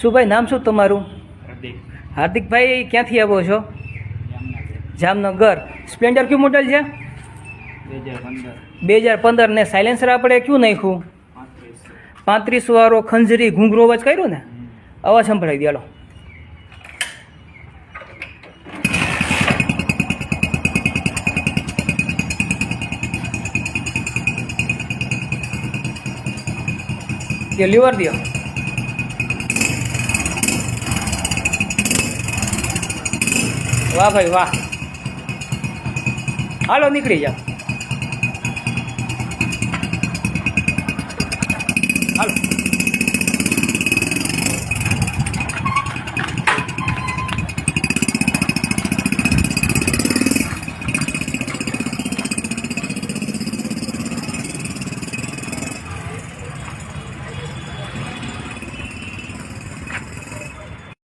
શું ભાઈ નામ શું તમારું? હાર્દિક. હાર્દિકભાઈ ક્યાંથી આવો છો? જામનગર. જામનગર. સ્પ્લેન્ડર કયું મોડલ છે? 2015. 2015 ને સાયલેન્સર આપણે કયું નાખ્યું? 35. 35 વાળો ખંજરી ઘૂંઘરો અવાજ કર્યો ને? અવાજ સંભળાવી દેલો. કે લીવર દો. વાહ ભાઈ વાહ. હાલો નીકળી જાઓ. હાલો.